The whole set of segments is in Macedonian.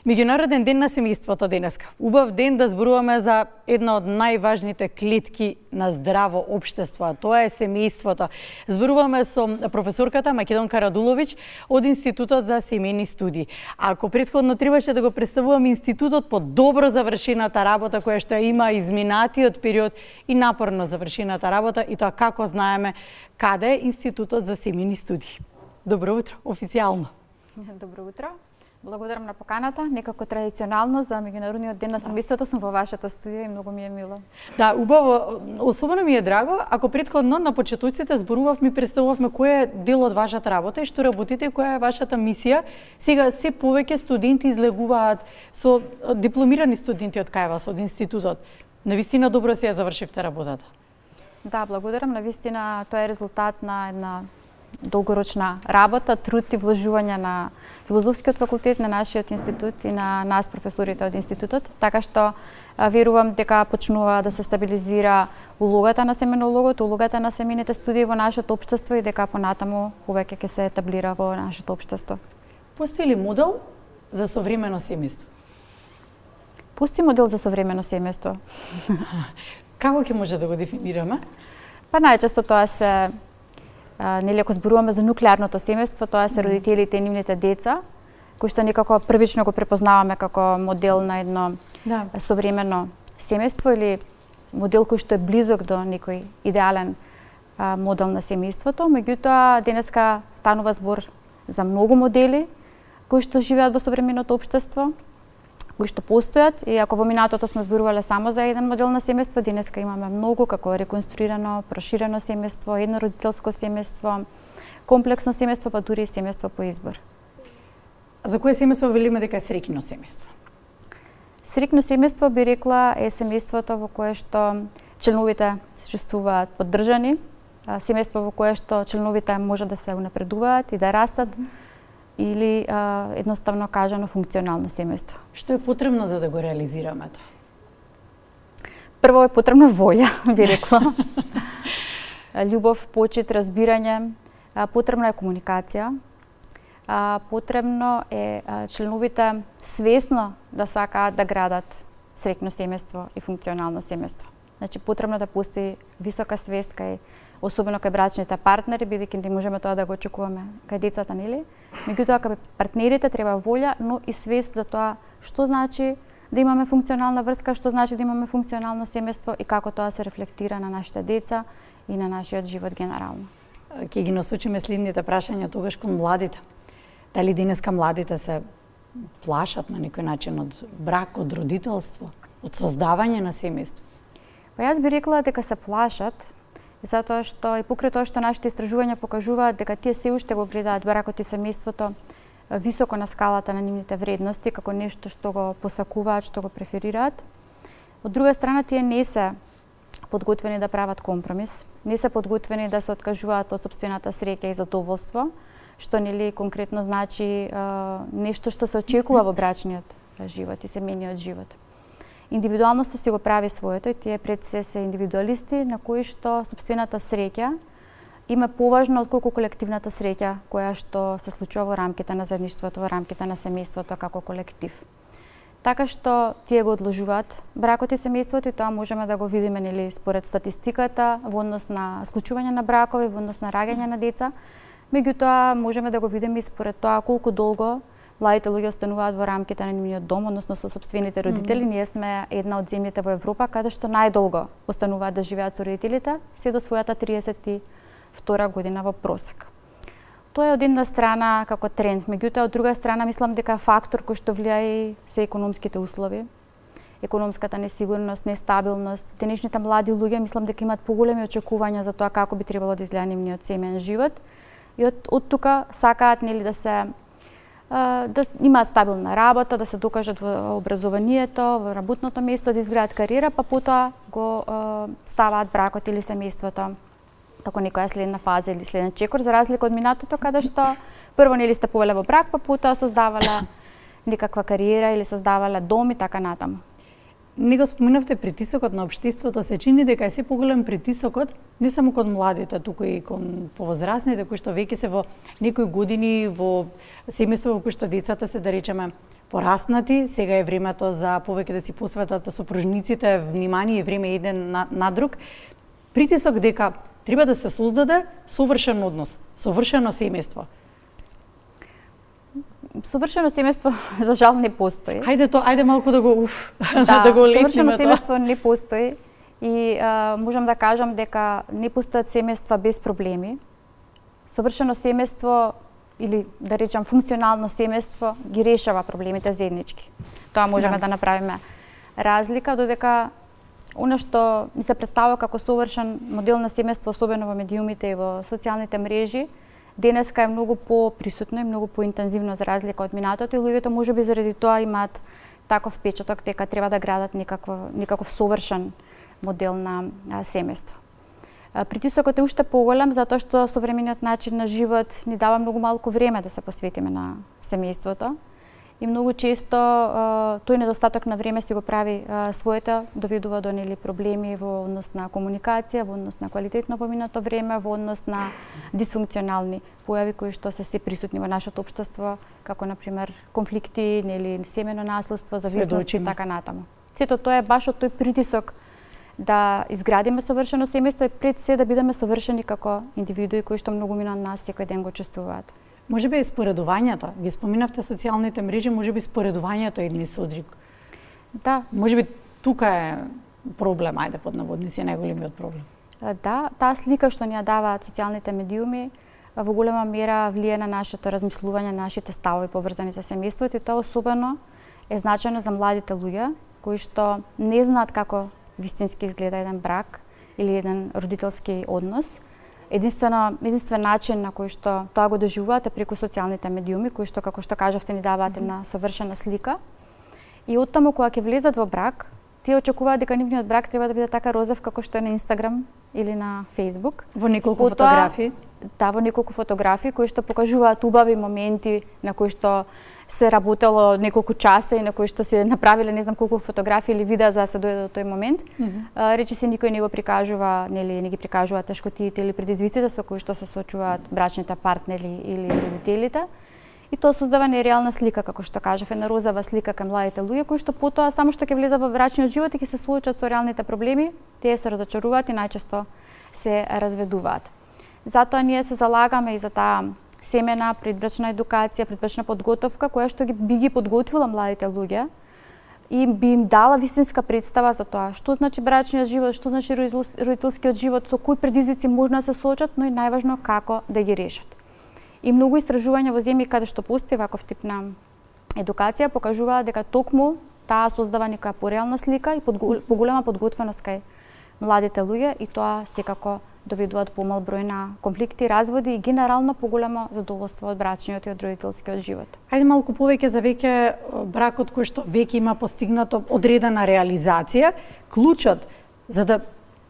Меѓународен ден на семејството денеска. Убав ден да зборуваме за една од најважните клетки на здраво општество, а тоа е семејството. Зборуваме со професорката Македонка Радуловиќ од Институтот за семејни студии. Ако претходно требаше да го представувам институтот по добро завршената работа која што ја има изминатиот период и напорно завршената работа и тоа како знаеме каде е Институтот за семејни студии. Добро утро, официјално. Добро утро. Благодарам на поканата. Некако традиционално за Меѓународниот ден на семејството сум во вашата студија и многу ми е мило. Да, убаво. Особено ми е драго, ако претходно на почетоците зборувавме, представувавме кој е дел од вашата работа и што работите, која е вашата мисија. Сега се повеќе студенти излегуваат со дипломирани студенти од кај вас, од институтот. Навистина добро си ја завршивте работата. Да, благодарам. Навистина тоа е резултат на една долгорочна работа, труд и вложување на Филозофскиот факултет на нашиот институт и на нас професорите од институтот, така што верувам дека почнува да се стабилизира улогата на семенологот, улогата на семејните студии во нашето општество и дека понатаму повеќе ќе се етаблира во нашето општество. Постои ли модел за современо семејство? Постои модел за современо семејство. Како ќе може да го дефинираме? Па најчесто тоа се нели ако зборуваме за нуклеарното семејство, тоа се родителите и нивните деца, кои што некако првично го препознаваме како модел на едно современо семејство или модел кој што е близок до некој идеален модел на семејството. Меѓутоа, денеска станува збор за многу модели кои што живеат во современото општество, кои што постојат, и ако во минатото сме зборувале само за еден модел на семејство, денеска имаме многу, како реконструирано, проширено семејство, еднородителско семејство, комплексно семејство, па дури и семејство по избор. А за кое семејство велиме дека е среќно семејство? Среќно семејство би рекла е семејството во кое што членовите се чувствуваат поддржани, семејство во кое што членовите може да се унапредуваат и да растат, или едноставно кажано функционално семејство. Што е потребно за да го реализираме тоа? Прво е потребна волја, би рекла. Љубов, почит, разбирање, потребна е комуникација, потребно е членовите свесно да сакаат да градат среќно семејство и функционално семејство. Значи потребно да постои висока свест кај особено кај брачните партнери, бидејќи не можеме тоа да го очекуваме кај децата, нели? Меѓутоа кај партнерите треба волја, но и свест за тоа што значи да имаме функционална врска, што значи да имаме функционално семејство и како тоа се рефлектира на нашите деца и на нашиот живот генерално. Ќе ги насочиме следните прашања тогаш кон младите. Дали денеска младите се плашат на некој начин од брак, од родителство, од создавање на семејство? Па јас би рекла дека се плашат, затоа што и покрај тоа што нашите истражувања покажуваат дека тие се уште го гледаат бракот и семејството високо на скалата на нивните вредности, како нешто што го посакуваат, што го преферираат. Од друга страна, тие не се подготвени да прават компромис, не се подготвени да се откажуваат од сопствената среќа и задоволство, што нели конкретно значи нешто што се очекува во брачниот живот и семејниот живот. Индивидуалноста си го прави своето и тие пред се индивидуалисти на кои што сопствената среќа има поважно отколку колективната среќа која што се случува во рамките на заедништвото, во рамките на семејството како колектив. Така што тие го одложуваат бракот и семејството и тоа можеме да го видиме нели според статистиката во однос на склучување на бракови, во однос на раѓање на деца. Меѓутоа можеме да го видиме и според тоа колку долго младите луѓе остануваат во рамките на нивниот дом, односно со сопствените родители. Ние сме една од земјите во Европа каде што најдолго остануваат да живеат со родителите, се до својата 32 година во просек. Тоа е од една страна како тренд, меѓутоа од друга страна мислам дека фактор кој што влијае се економските услови, економската несигурност, нестабилност. Денешните млади луѓе мислам дека имаат поголеми очекувања за тоа како би требало да изгледа нивниот семеен живот и од тука сакаат нели да имаат стабилна работа, да се докажат во образованието, во работното место, да изградат кариера, па потоа го ставаат бракот или семејството како некоја следна фаза или следен чекор, за разлика од минатото каде што прво нели стапувале во брак, па потоа создавале некаква кариера или создавале дом и така натаму. Не го споменавте притисокот на општеството, се чини дека е се поголем притисокот не само кон младите, туку и кон повозрасните кои што веќе се во некои години во семејство во кој што децата се, да речеме, пораснати, сега е времето за повеќе да си посветат сопружниците внимание и време еден на друг. Притисок дека треба да се создаде совршен однос, совршено семејство. Совршено семејство за жал не постои. Ајде малку да го да го совршено семејство не постои и можам да кажам дека не постојат семејства без проблеми. Совршено семејство или да речам функционално семејство ги решава проблемите заеднички. Тоа можеме да направиме разлика, додека она што ми се представува како совршен модел на семејство, особено во медиумите и во социјалните мрежи, денеска е многу поприсутно и многу поинтензивно за разлика од минатото и луѓето можеби заради тоа имаат таков впечаток дека треба да градат некаков совршен модел на семејство. Притисокот е уште поголем затоа што современиот начин на живот ни дава многу малку време да се посветиме на семејството и многу често тој недостаток на време си го прави своето, доведува до проблеми во однос на комуникација, во однос на квалитетно поминато време, во однос на дисфункционални појави кои што се присутни во нашето општество, како на пример конфликти, семено наследство, зависности и така натаму. Сето тоа е баш од тој притисок да изградиме совршено семејство и пред се да бидеме совршени како индивидуи кои што многумина од нас секој ден го чувствуваат. Можеби и споредувањето, ги споминавте социјалните мрежи, можеби споредувањето е едни со друг. Да. Можеби тука е проблем, ајде под наводници, најголемиот проблем. Да, таа слика што ни ја даваат социјалните медиуми во голема мера влие на нашето размислување, нашите ставови поврзани со семејството и тоа особено е значајно за младите луѓе кои што не знаат како вистински изгледа еден брак или еден родителски однос. Единствен начин на кој што тоа го доживуваат е преку социјалните медиуми, кои што, како што кажавте, ни даваат една совршена слика. И оттаму кога ќе влезат во брак, тие очекуваат дека нивниот брак треба да биде така розов како што е на Инстаграм или на Фејсбук. Во неколку фотографии. Да, во неколку фотографии кои што покажуваат убави моменти на кои што се работело неколку часа и на кои што се направиле не знам колку фотографии или видеа за да се дојде до тој момент. Речи се никој не го прикажува, не ги прикажува тешкотиите или предизвиците со кои што се соочуваат брачните партнери или родителите. И тоа создава нереална слика, како што кажав, една розова слика кај младите луѓе кои што потоа само што ќе влезат во брачниот живот и ќе се соочат со реалните проблеми, тие се разочаруваат и најчесто се разведуваат. Затоа ние се залагаме и за таа семена предбрачна едукација, предбрачна подготовка која што би ги подготвила младите луѓе и би им дала вистинска представа за тоа што значи брачниот живот, што значи родителскиот живот, со кои предизвици можно да се соочат, но и најважно како да ги решат. И многу истражувања во земји каде што постои ваков тип на едукација покажуваат дека токму таа создава некоја пореална слика и поголема подготвеност кај младите луѓе и тоа секако доведуваат помал број на конфликти, разводи и генерално поголемо задоволство од брачниот и од родителскиот живот. Ајде малку повеќе за веќе бракот кој што веќе има постигнато одредена реализација, клучот за да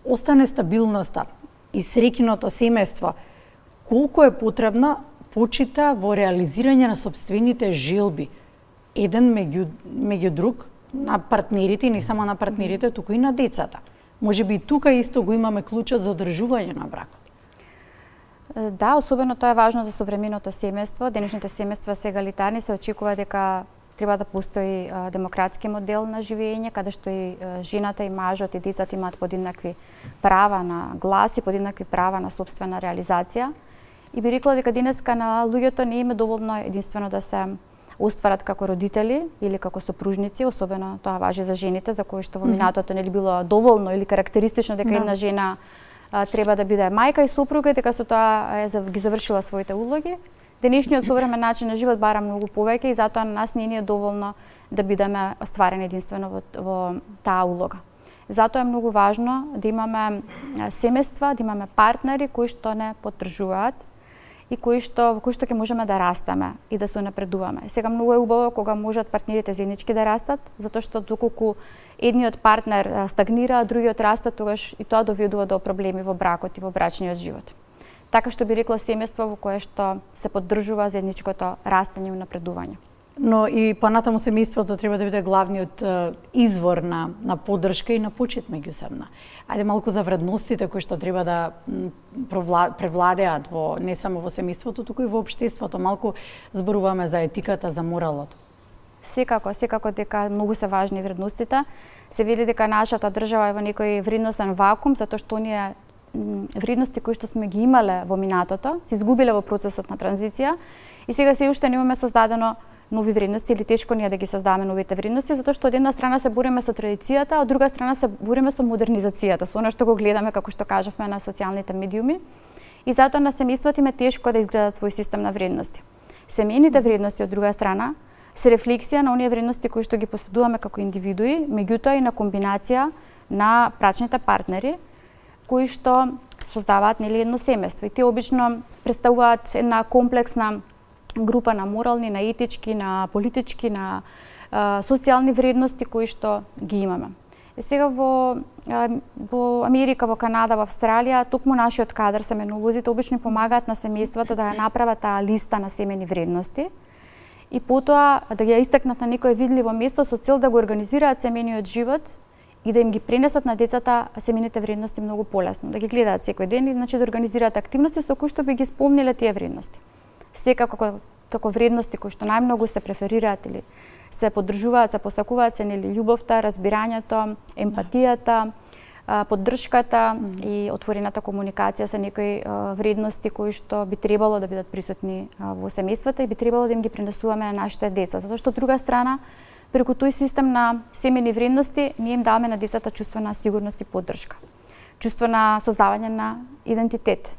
остане стабилноста и среќното семејство, колку е потребна почита во реализирање на сопствените желби, еден меѓу друг, на партнерите, не само на партнерите, туку и на децата. Можеби и тука исто го имаме клучот за одржување на бракот. Да, особено тоа е важно за современото семејство. Денешните семејства се егалитарни, се очекува дека треба да постои демократски модел на живење, каде што и жената и мажот и децата имаат подеднакви права на глас и подеднакви права на сопствена реализација. И би рекла дека денеска на луѓето не им е доволно единствено да се остварат како родители или како сопружници, особено тоа важи за жените, за кои што во минатото нели било доволно или карактеристично дека една жена треба да биде мајка и сопруга и дека со тоа ги завршила своите улоги. Денешниот современ начин на живот бара многу повеќе и затоа на нас не ни е доволно да бидеме остварени единствено во таа улога. Затоа е многу важно да имаме семејства, да имаме партнери кои што не поддржуваат и во кои што ќе можеме да растеме и да се напредуваме. Сега многу е убаво кога можат партнерите заеднички да растат, затоа што доколку едниот партнер стагнира, а другиот расте, тогаш и тоа доведува до проблеми во бракот и во брачниот живот. Така што би рекла семејство во кое што се поддржува заедничкото растење и напредување. Но и понатаму семејството треба да биде главниот извор на поддршка и на почит меѓусебна. Ајде малку за вредностите кои што треба да превладеат не само во семејството, туку и во општеството. Малку зборуваме за етиката, за моралот. Секако дека многу се важни вредностите. Се вели дека нашата држава е во некој вредностен вакуум, затоа што оние вредности кои што сме ги имале во минатото, се изгубиле во процесот на транзиција и сега се уште немаме создадено нови вредности или тешко ни е да ги создаваме новите вредности, затоа што од една страна се бориме со традицијата, а од друга страна се бориме со модернизацијата, со она што го гледаме, како што кажавме, на социјалните медиуми. И затоа на семејствата им е тешко да изградат свој систем на вредности. Семејните вредности, од друга страна, се рефлексија на оние вредности кои што ги поседуваме како индивидуи, меѓутоа и на комбинација на брачните партнери, кои што создаваат едно семејство. И тие обично представуваат една комплексна група на морални, на етички, на политички, на социјални вредности кои што ги имаме. И сега во Америка, во Канада, во Австралија, токму нашиот кадар, семенолозите, обично помагаат на семејствата да ја направат таа листа на семени вредности и потоа да ги истакнат на некое видливо место со цел да го организираат семениот живот и да им ги пренесат на децата семените вредности многу полесно, да ги гледаат секој ден и да организираат активности со кои што би ги исполниле тие вредности. Секако како вредности кои што најмногу се преферираат или се поддржуваат, се посакуваат се нели љубовта, разбирањето, емпатијата, поддршката и отворената комуникација се некои вредности кои што би требало да бидат присутни во семејствата и би требало да им ги пренесуваме на нашите деца, затоа што од друга страна преку тој систем на семени вредности ние им даваме на децата чувство на сигурност и поддршка, чувство на создавање на идентитет.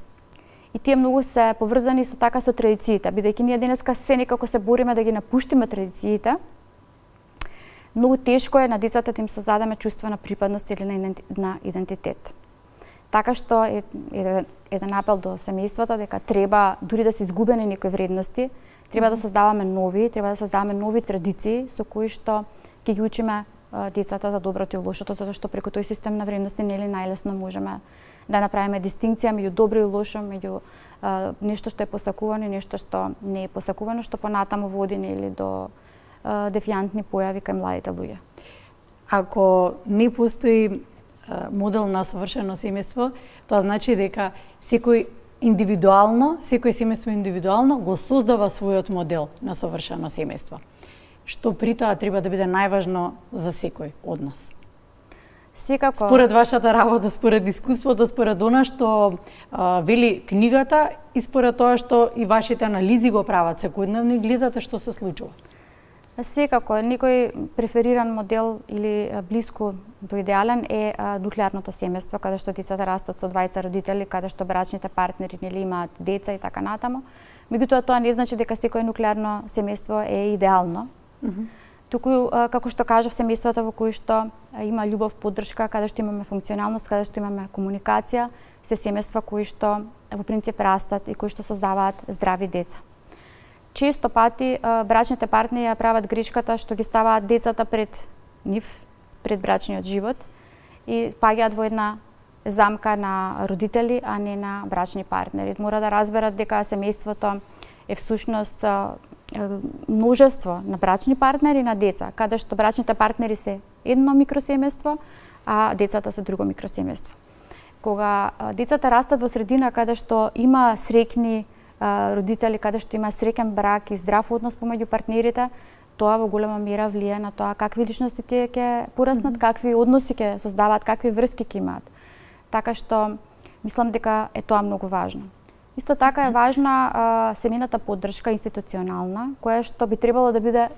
И тие многу се поврзани со традициите, бидејќи ние денеска се некако се бориме да ги напуштиме традициите. Многу тешко е на децата да им создадеме чувство на припадност или на идентитет. Така што е еден апел до семејствата дека треба, дури да се изгубени некои вредности, треба да создаваме нови традиции со кои што ќе ги учиме децата за доброто и лошото, затоа што преку тој систем на вредности нели најлесно можеме да направиме дистинкција меѓу добро и лошо, меѓу нешто што е посакувано и нешто што не е посакувано, што понатаму води нели до дефијантни појави кај младите луѓе. Ако не постои модел на совршено семејство, тоа значи дека секој семејство индивидуално го создава својот модел на совршено семејство. Што при тоа треба да биде најважно за секој од нас. Секако. Според вашата работа, според искуството, според она што вели книгата и според тоа што и вашите анализи го прават секојдневно и гледате што се случува. Секако, некој префериран модел или блиску до идеален е нуклеарното семејство, каде што децата растат со двајца родители, каде што брачните партнери нели имаат деца и така натаму. Меѓутоа тоа не значи дека секој нуклеарно семејство е идеално. Туку, како што кажав, семејствата во кои што има љубов, поддршка, каде што имаме функционалност, каде што имаме комуникација, се семејства кои што во принцип растат и кои што создаваат здрави деца. Често пати брачните партнери ја прават грешката што ги ставаат децата пред нив, пред брачниот живот и паѓаат во една замка на родители, а не на брачни партнери. Мора да разберат дека семејството е всушност множество на брачни партнери и на деца, каде што брачните партнери се едно микросемејство, а децата се друго микросемејство. Кога децата растат во средина каде што има среќни родители, каде што има среќен брак и здрав однос помеѓу партнерите, тоа во голема мера влијае на тоа какви личности тие ќе пораснат, какви односи ќе создаваат, какви врски ќе имаат. Така што мислам дека е тоа многу важно. Исто така е важна семејната поддршка институционална, која што би требало да биде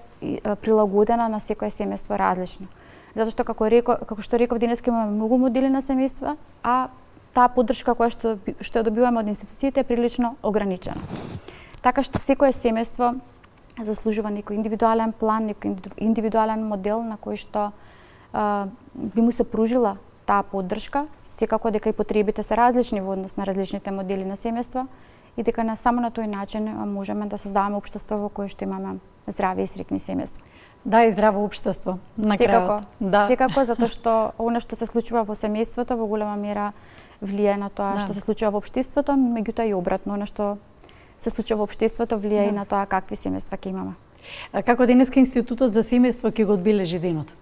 прилагодена на секое семејство различно. Затоа што како што реков, денеска имаме многу модели на семејства, а таа поддршка која што ја добиваме од институциите е прилично ограничена. Така што секое семејство заслужува некој индивидуален план, некој индивидуален модел на кој што би му се пружила таа поддршка, секако дека и потребите се различни во однос на различните модели на семејства и дека само на тој начин можеме да создаваме општество во кое што имаме здрави и среќни семејства. Да, и здраво општество на крајот. Секако, затоа што она што се случува во семејството во голема мера влијае на тоа што се случува во општеството, меѓутоа и обратно, она што се случува во општеството влијае и на тоа какви семејства ќе имаме. Како денеска Институтот за семејство ќе го одбележи денот?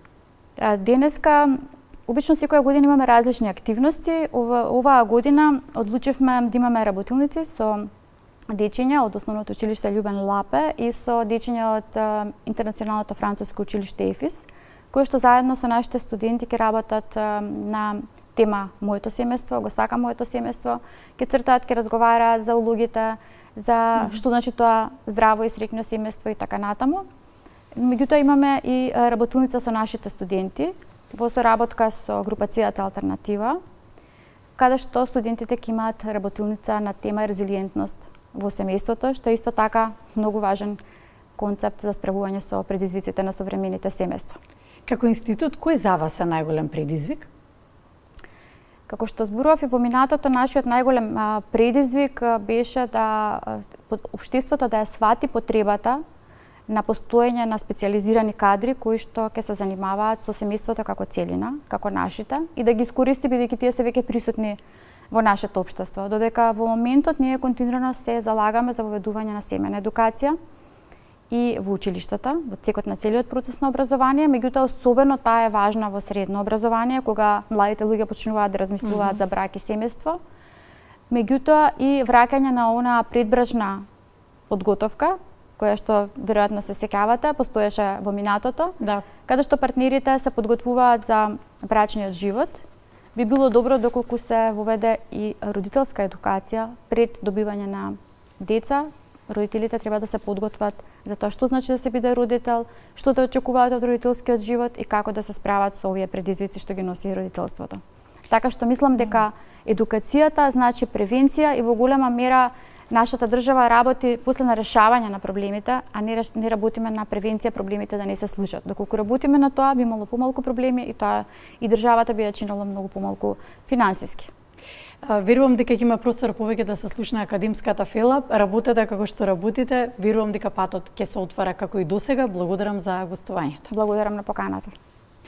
Денеска обично секоја година имаме различни активности. Оваа година одлучивме да имаме работилници со дечиња од Основното училиште Љубен Лапе и со дечиња од Интернационалното француско училиште ЕФИС, кои што заедно со нашите студенти ќе работат на тема Моето семејство, го сакам моето семејство, ќе цртаат, ќе разговараат за улогите, за што значи тоа здраво и среќно семејство и така натаму. Меѓутоа имаме и работилница со нашите студенти во соработка со групацијата Алтернатива, каде што студентите ќе имаат работилница на тема резилиентност во семејството, што е исто така многу важен концепт за справување со предизвиците на современите семејства. Како институт, кој за вас е најголем предизвик? Како што зборував и во минатото, нашиот најголем предизвик беше да општеството да ја свати потребата на постоење на специјализирани кадри кои што ќе се занимаваат со семејството како целина, како нашите, и да ги искористи бидејќи тие се веќе присутни во нашето општество. Додека во моментот ние континуирано се залагаме за воведување на семејна едукација и во училиштата, во цекот на целиот процес на образование, меѓутоа особено таа е важна во средно образование, кога младите луѓе почнуваат да размислуваат за брак и семејство. Меѓутоа и враќање на онаа предбрачна подготовка, која што веројатно се сеќавате, постоеше во минатото, каде што партнерите се подготвуваат за брачниот живот. Би било добро доколку се воведе и родителска едукација пред добивање на деца. Родителите треба да се подготват за тоа што значи да се биде родител, што да очекуваат од родителскиот живот и како да се справат со овие предизвици што ги носи родителството. Така што мислам дека едукацијата значи превенција и во голема мера нашата држава работи после на решавање на проблемите, а не работиме на превенција проблемите да не се случат. Доколку работиме на тоа, би имало помалку проблеми и тоа и државата би ја чинела многу помалку финансиски. Верувам дека ќе има простор повеќе да се слушне академската фела. Работете како што работите. Верувам дека патот ќе се отвара како и досега. Благодарам за гостувањето. Благодарам на поканата.